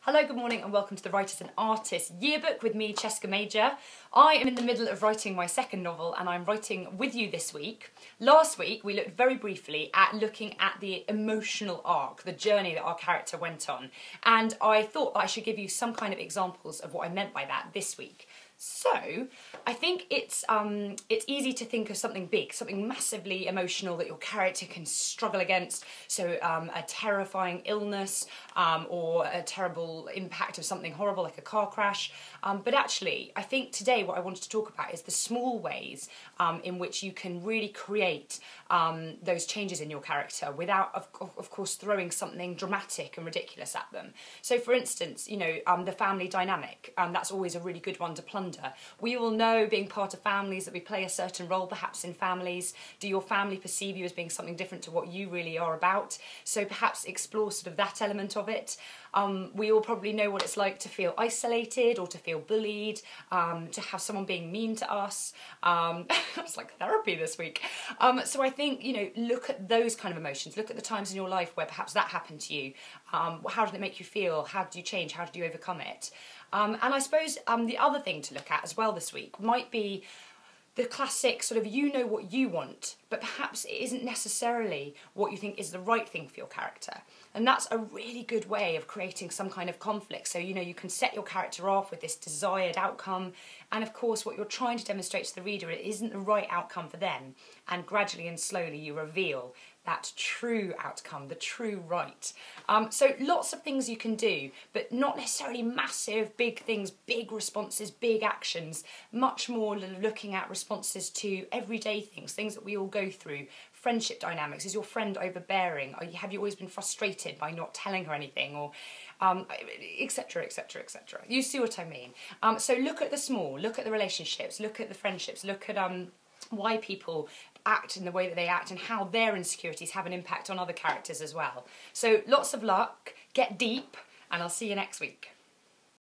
Hello, good morning and welcome to the Writers and Artists Yearbook with me, Cheska Major. I am in the middle of writing my second novel and I'm writing with you this week. Last week we looked very briefly at looking at the emotional arc, the journey that our character went on, and I thought that I should give you some kind of examples of what I meant by that this week. So, I think it's easy to think of something big, something massively emotional that your character can struggle against. So, a terrifying illness or a terrible impact of something horrible like a car crash. But actually, I think today what I wanted to talk about is the small ways in which you can really create those changes in your character without, of course, throwing something dramatic and ridiculous at them. So, for instance, you know, the family dynamic, that's always a really good one to plunder. We all know, being part of families, that we play a certain role perhaps in families. Do your family perceive you as being something different to what you really are about? So perhaps explore sort of that element of it. We all probably know what it's like to feel isolated or to feel bullied, to have someone being mean to us. It's like therapy this week. So I think, you know, look at those kind of emotions. Look at the times in your life where perhaps that happened to you. How did it make you feel? How did you change? How did you overcome it? And I suppose the other thing to look at as well this week might be the classic sort of, you know what you want, but perhaps it isn't necessarily what you think is the right thing for your character. And that's a really good way of creating some kind of conflict. So, you know, you can set your character off with this desired outcome, and of course what you're trying to demonstrate to the reader, it isn't the right outcome for them, and gradually and slowly you reveal that true outcome, the true right. So lots of things you can do, but not necessarily massive, big things, big responses, big actions, much more looking at responses to everyday things, things that we all go through. Friendship dynamics. Is your friend overbearing? Have you always been frustrated by not telling her anything? Or etc, etc, etc. You see what I mean? So look at the small, look at the relationships, look at the friendships, look at why people act in the way that they act and how their insecurities have an impact on other characters as well. So lots of luck, get deep, and I'll see you next week.